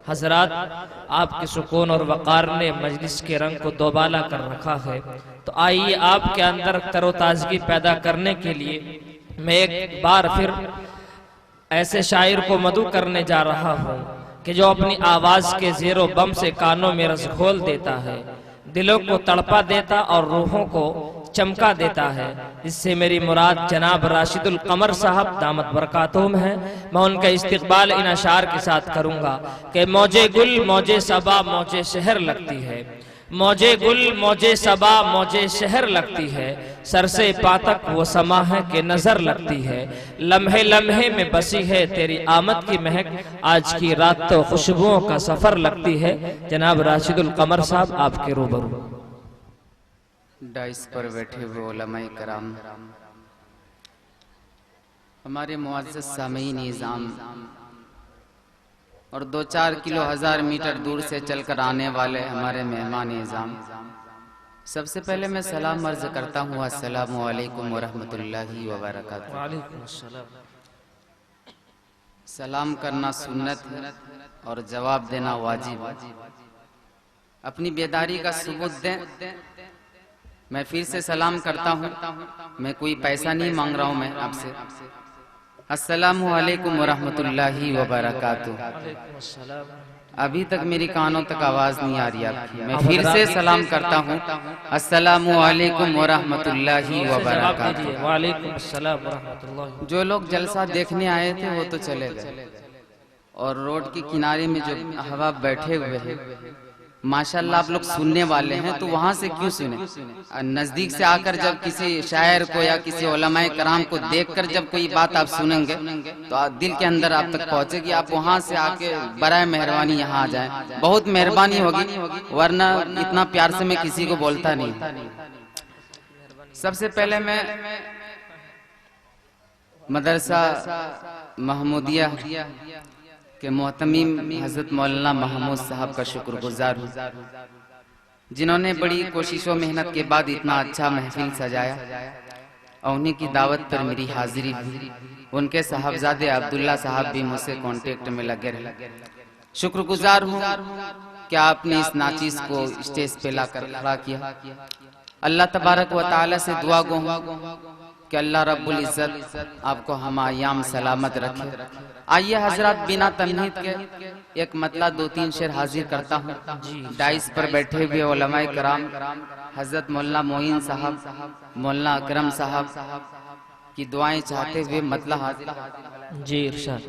हजरात, आपके सुकून और वक़ार ने मजलिस के रंग को दोबाला कर रखा है, तो आइए आपके अंदर तरोताजगी पैदा करने के लिए मैं एक बार फिर ऐसे शायर को मदू करने जा रहा हूँ कि जो अपनी आवाज़ के ज़ेरो बम से कानों में रस घोल देता है, दिलों को तड़पा देता और रूहों को चमका देता है। इससे मेरी मुराद जनाब राशिदुल कमर साहब दामत बरकातुहुम है। मैं उनका इस्तिकबाल इन अशार के साथ करूँगा कि मौजे गुल मौजे सबा मौजे शहर लगती है, मौजे गुल मौजे सबा मौजे शहर लगती है, सर से पातक वो समा है कि नजर लगती है, लम्हे लम्हे में बसी है तेरी आमद की महक, आज की रात तो खुशबुओं का सफर लगती है। जनाब राशिदुल कमर साहब आपके रूबरू। डाइस पर बैठे हुए उलमाए कराम, हमारे मुअज़्ज़ज़ सामीईन निज़ाम और 2-4 किलो 1000 मीटर दूर से चलकर आने वाले हमारे मेहमान निज़ाम, सबसे पहले मैं सलाम अर्ज करता हूँ, अस्सलामु अलैकुम वरहमतुल्लाहि वबरकातुहू। वालेकुम अस्सलाम। सलाम करना सुन्नत है और जवाब देना वाजिब है। अपनी बेदारी का सबूत दें। मैं फिर से सलाम करता हूँ, मैं कोई पैसा नहीं मांग रहा हूँ, मैं आपसे अस्सलामु अलैकुम वरहमतुल्लाहि वबरकातुहू। अभी तक मेरी कानों तक आवाज नहीं आ रही आपकी, मैं फिर से सलाम करता हूँ, अस्सलामु अलैकुम वरहमतुल्लाहि वबरकातुहू। वालेकुम अस्सलाम वरहमतुल्लाहि। जो लोग जलसा देखने आए थे वो तो चले गए, और रोड के किनारे में जो अहबाब बैठे हुए हैं, माशाल्लाह आप लोग सुनने वाले हैं, तो वहां से क्यों सुने? नजदीक से आकर जब किसी शायर को या किसी उलमाए कराम को देखकर जब कोई बात आप सुनेंगे तो दिल के अंदर आप तक पहुंचेगी। आप वहां से आके बराए मेहरबानी यहाँ आ जाएं, बहुत मेहरबानी होगी, वरना इतना प्यार से मैं किसी को बोलता नहीं। सबसे पहले मैं मदरसा महमूदिया के मोहतमीम हजरत मौलाना महमूद साहब का शुक्रगुजार हूँ, जिन्होंने बड़ी कोशिशों मेहनत के बाद इतना अच्छा महफिल सजाया और उन्हीं की दावत पर मेरी हाजिरी हुई। उनके साहबजादे अब्दुल्ला साहब भी मुझसे कांटेक्ट में लगे रहे। शुक्रगुजार हूँ कि आपने इस नाचीज को स्टेज पे लाकर खड़ा किया। अल्लाह तबारक व तआला से दुआ गो कि अल्लाह रब्बुल इज्जत आपको हम आयाम सलामत रखे। आइए हजरत, बिना तमहीद के एक मतला 2-3 शेर हाजिर करता हूँ। डाइस पर बैठे हुए उलमाए कराम हजरत मौलाना मोइन साहब, मौलाना अकरम साहब की दुआएं चाहते हुए मतला हाजिर। जी इरशाद।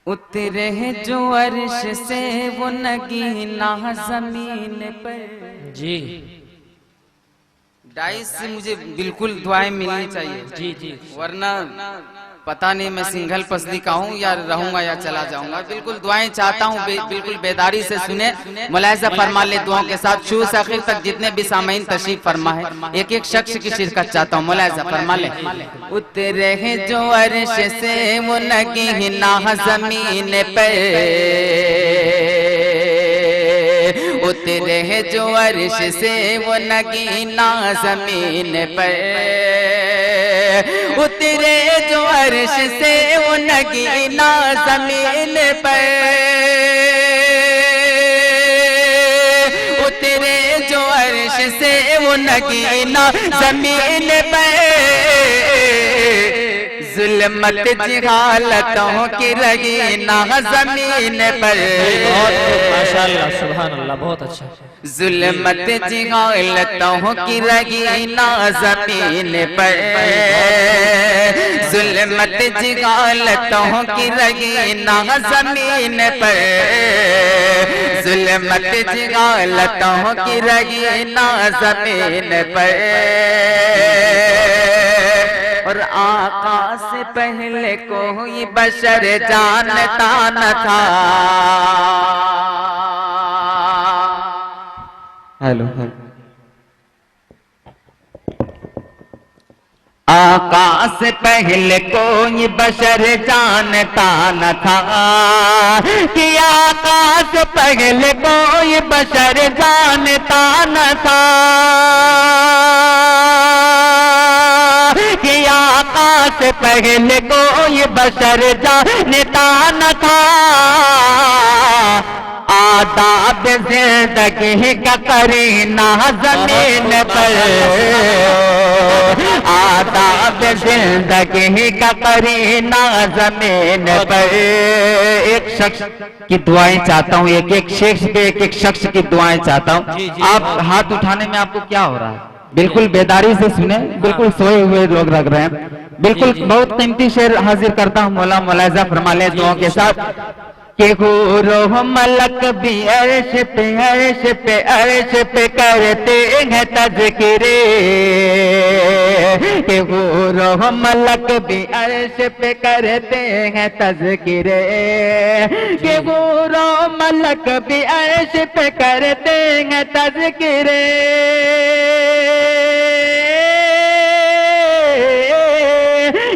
उतरे जो अर्श से वो नगीना जमीन पर। जी डाइस से मुझे बिल्कुल दुआएं मिलनी चाहिए। जी जी, वरना पता नहीं मैं सिंगल पसली का हूँ या रहूंगा या चला जाऊंगा। बिल्कुल दुआएं चाहता हूँ, बिल्कुल बेदारी से सुने, मुलाहिजा फरमा ले दुआओं के साथ। शुरू से आखिर तक जितने भी सामीन तशरीफ फरमा है, एक एक शख्स की शिरकत चाहता हूँ, मुलाहिजा फरमा ले। उतरे हैं जो अर्श से वो नगीना जमीन पे, उतरे हैं जो अर्श से वो नगीना जमीन पर, उतरे जो अर्श से वो नगीना जमीन पर, उतरे जो अर्श से वो नगीना जमीन पर, जुल्मत जिहालतों की रगीना जमीन पर। माशाअल्लाह, सुभान अल्लाह, बहुत अच्छा। जुल्मत जिहालतों की रगीना जमीन पर, जुल्मत जिहालतों की रगीना जमीन पर, जुल्मत जिहालतों की रगीना जमीन पर। और आका से पहले कोई बशर जानता न था। हेलो, आका से पहले कोई बशर जानता न था, कि आका से पहले कोई बशर जानता न था, कि आका से पहले कोई बशर जानता न था। आदाब जिंदगी का करीना जमीन पर, आदाब जिंदगी का करीना जमीन पर। एक शख्स की दुआएं चाहता हूँ, एक एक शेख पे एक एक शख्स की दुआएं चाहता हूँ। आप हाथ उठाने में आपको क्या हो रहा है? बिल्कुल बेदारी से सुने, बिल्कुल सोए हुए लोग लग रहे हैं। बिल्कुल बहुत कीमती शेर हाजिर करता हूँ, मौला मुलाहिजा फरमा ले दुआओं के साथ कि गुरो मलक भी अर्श पे अर्श पे अर्श पे करते हैं तज़किरे, कि गुरो मलक भी अर्श पे करते हैं तज़किरे, कि गुरो मलक भी अर्श पे करते हैं तज़किरे,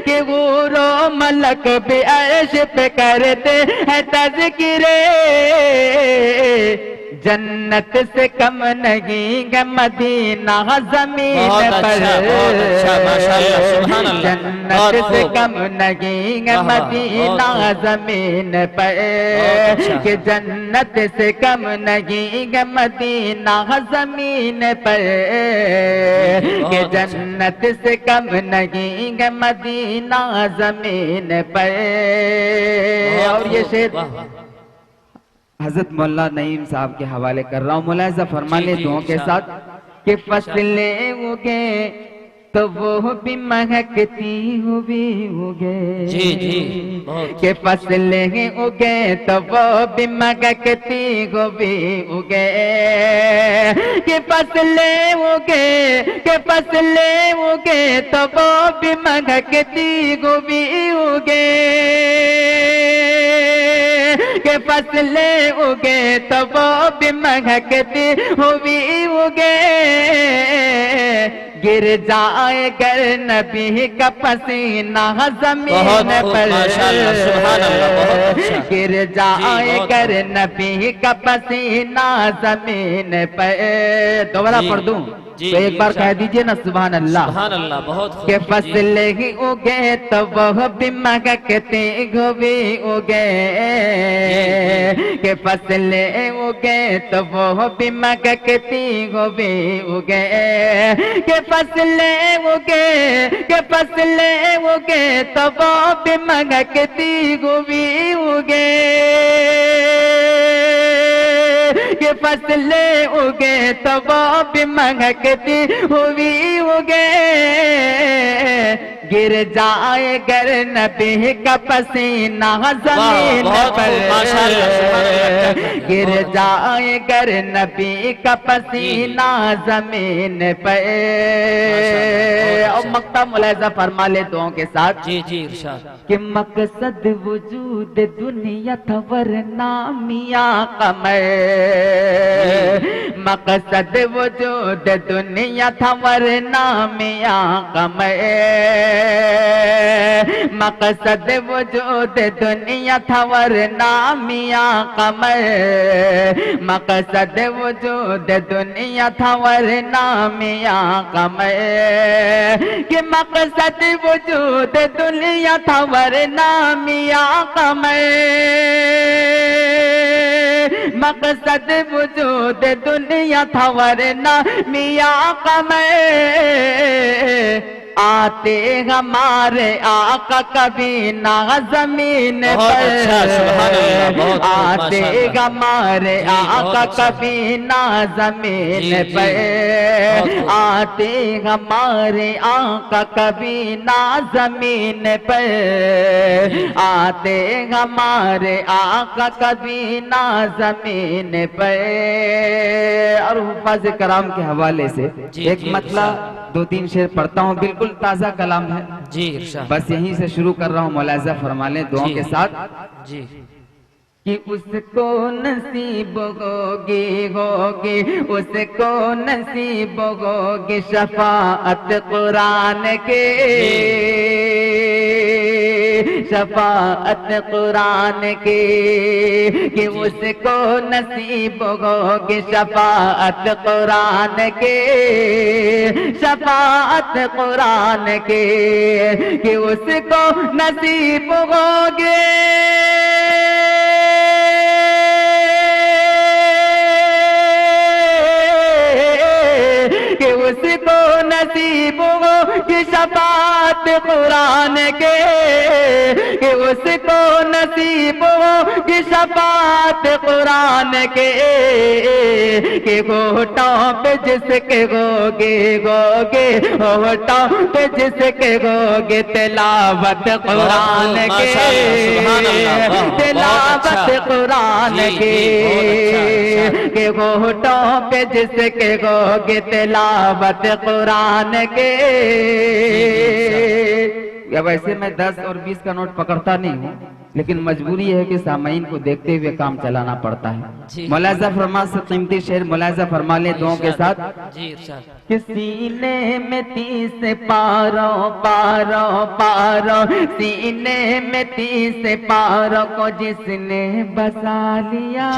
कि गुरो मलक भी अर्श पे करते हैं तज़किरे। जन्नत से कम नहीं है मदीना जमीन पर, जन्नत से कम नहीं है मदीना जमीन पर, कि जन्नत से कम नहीं है मदीना जमीन पर, कि जन्नत से कम नहीं है मदीना जमीन पर। और ये शेर हजरत मौला नईम साहब के हवाले कर रहा हूँ, मुलाहिजा फरमा ले दुआओं के साथ कि फसलें उगे तो वो भी महकती हुई उगे, जी जी कि फसलें उगे तो वो भी महकती हुई उगे, कि फसलें उगे, कि फसलें उगे तो वो भी महकती हुई उगे, कि फसलें उगे तो वो भी महकती हुई उगे। गिर जाए गर नबी का पसीना जमीन पर, गिर जाए गर नबी का पसीना जमीन पर। दोबारा पढ़ दूं तो एक बार कह दीजिए ना सुभान अल्लाह। सुभान अल्लाह। बहुत के फसले ही उगे तो वह भी महकते हुए उगे, के फसले उगे तो वह भी महकती हुए उगे, के फसले उगे, के फसले उगे तो वह भी महकती हुई उगे, के फसले उगे तो वो भी महकती हुई उगे। गिर जाए गर नबी का पसीना जमीन पर, गिर जाए गर नबी का पसीना जमीन पर। और मक्ता मुलाहिजा फरमा ले दुआओं के साथ जी जी इरशाद कि मकसद वजूद दुनिया था वरना मियां कमर, मकसद वजूद दुनिया था वरना मियां कमर, मकसद वजूद दुनिया था वरना मियां कमर, मकसद वजूद दुनिया था वरना मियां कमर, कि मकसद वजूद दुनिया था वरना मियां कमर, मकसद वजूद दुनिया था वरना मियां कमर। आते हमारे आका कभी ना जमीन पर, आते हमारे आका कभी ना जमीन पर, आते हमारे आका कभी ना जमीन पर, आते हमारे आका कभी ना जमीन पर। और हुफ़ाज़ कराम के हवाले से एक मतलब दो तीन शेर पढ़ता हूँ, बिल्कुल ताजा कलाम है जी इरशाद। बस यहीं से शुरू कर रहा हूँ, मुलाहिजा फरमा लें दुआओं के साथ जी कि उसको नसीब होगी होगी, उसको नसीब होगी शफाअत कुरान के, शफाअत कुरान की, कि उसको नसीब होगी शफाअत कुरान की, शफाअत कुरान की, कि उसको नसीब होगी कि उसको नसीब हो कि शफाअत कुरान के, कि उसको नसीब हो कि शफाअत कुरान के, कि होठों पे जिसके गोगे गोगे, होठों पे जिसके गोगे तिलावत कुरान के, तिलावत कुरान के, कि होठों पे जिसके गोगे तिलावत कुरान के। या वैसे मैं 10 और 20 का नोट पकड़ता नहीं हूँ, लेकिन मजबूरी है कि सामाइन को देखते हुए काम चलाना पड़ता है। मुलाजा फरमा से कीमती शेर मुलाजा फरमा ले दुआओं के साथ। कि सीने में 30 पारों पारों पारों, सीने में 30 पारों को जिसने बसा लिया,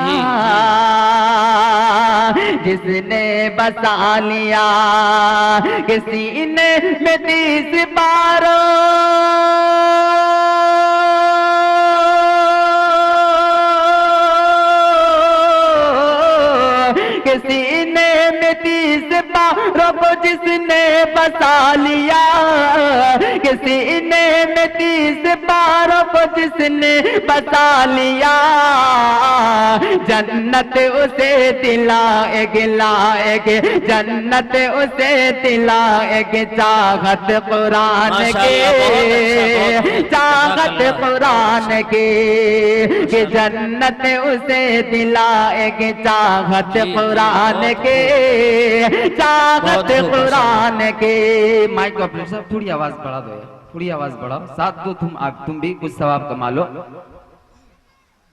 जिसने बसा लिया, कि सीने में 30 पारों सीने में 30 पारों को जिसने बसा लिया, कि सीने में 30 पारों को जिसने बसा लिया, जन्नत उसे दिलाएगे लाएगे, जन्नत उसे दिलाएगे चाहत कुरान के, चाहत कुरान के, कि जन्नत उसे दिलाएगे चाहत कुरान के, चाहत कुरान के। माइक ऑपरेटर साहब थोड़ी आवाज बढ़ा दो, थोड़ी आवाज बढ़ाओ, साथ दो तुम भी कुछ सवाब कमा लो।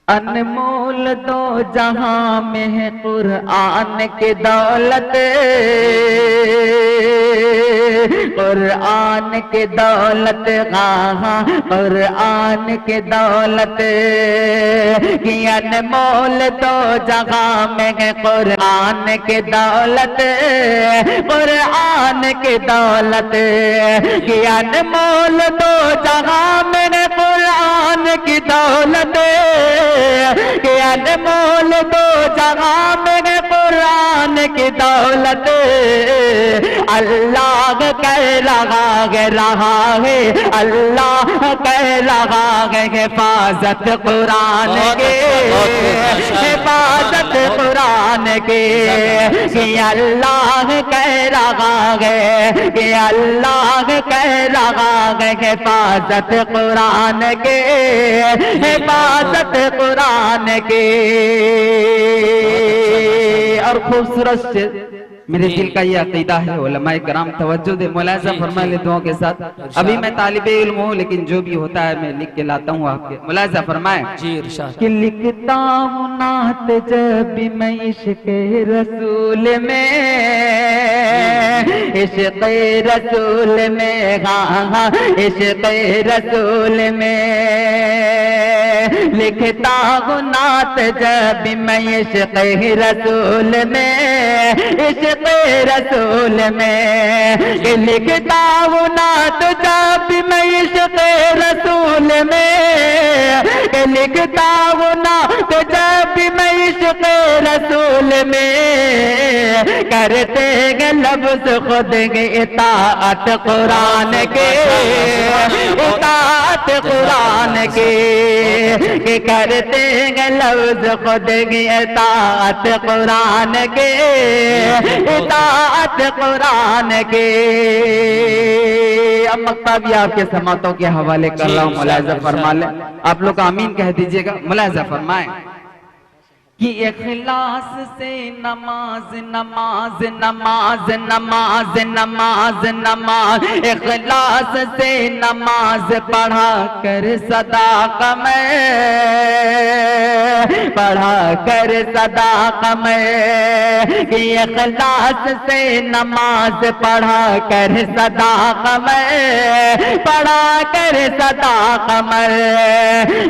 अनमोल दो जहां में है कुरान की दौलत, कुरान की दौलत, हाँ कुरान की दौलत, कि अनमोल दो जगह में है कुरान की दौलत, कुरान की दौलत, कि अनमोल दो जगह में है कुरान की दौलत, कि अनमोल दो जगह में है कुरान की दौलत। अल्लाह कह रहा है, अल्लाह कह रहा है हिफाजत कुरान के, हिफाजत कुरान के, कि अल्लाह कह रहा है, कि अल्लाह कह रहा है हिफाजत कुरान के, हिफाजत कुरान के। और खूबसूरत से मेरे दिल का ये अकीदा है, उलमाए कराम तवज्जो दे, मुलाजा फरमा ले दुआओं के साथ। अभी मैं तालिबे इल्म हूँ, लेकिन जो भी होता है मैं लिख के लाता हूँ आपके। मुलाजा फरमाए कि लिखता हूँ नात जब भी मैं इश्क़ रसूल में, इश्क़ रसूल में, हाँ इश्क़ रसूल में लिखता हूँ नात जब भी मैं इश्क़ रसूल में, इश्क़ रसूल में लिखता हूँ नात जब भी मैं इश्क़ रसूल में, लिखता हूँ नात जब भी मैं इश्क़ रसूल में, करते हैं लफ्ज़ खुद के इताअत कुरान के, इताअत कुरान के, करते हैं लफ्ज़ खुद के इताअत कुरान के, इताअत कुरान के। अब मक्ता भी आपके समातों के हवाले कर रहा हूँ, मुलाहिज़ा फरमा ले। आप लोग आमीन कह दीजिएगा। मुलाहिज़ा फरमाएं कि इखलास से नमाज नमाज नमाज नमाज नमाज नमाज, इखलास से नमाज पढ़ा कर सदाक़त में, पढ़ा कर सदाक़त में, कि इखलास से नमाज पढ़ा कर सदाक़त में, पढ़ा कर सदाक़त में,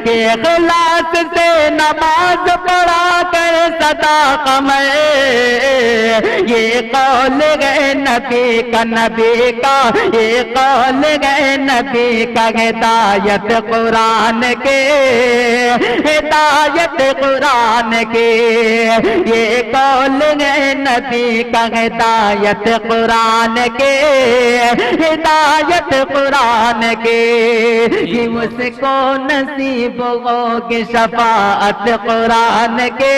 कि इखलास से नमाज पढ़ा कर सदाक़त में। ये कौल गए नबी का, नबी का ये कौल गए नबी का, हिदायत कुरान के, हिदायत कुरान के, ये कौल गए नबी का, हिदायत कुरान के, हिदायत कुरान के, कि उसको नसीब होगी शफाअत कुरान के,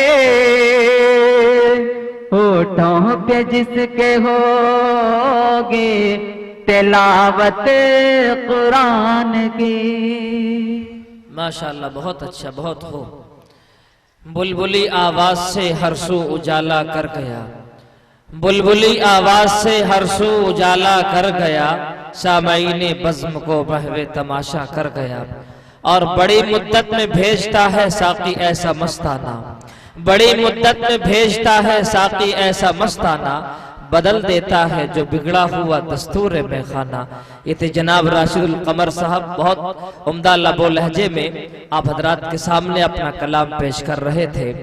होठों पे जिसके होगी तिलावत कुरान की। माशाअल्लाह, बहुत अच्छा, बहुत हो। बुलबुली आवाज से हर सू उजाला कर गया, बुलबुली आवाज से हर सू उजाला कर गया, सामईने बज़्म को बहवे तमाशा कर गया। और बड़ी मुद्दत में भेजता है साकी ऐसा मस्ताना, बड़ी मुद्दत में भेजता है साकी ऐसा मस्ताना, बदल देता है जो बिगड़ा हुआ दस्तूर में खाना। ये थे जनाब राशिदुल कमर साहब, बहुत उम्दा लबो लहजे में आप हजरात के सामने अपना कलाम पेश कर रहे थे।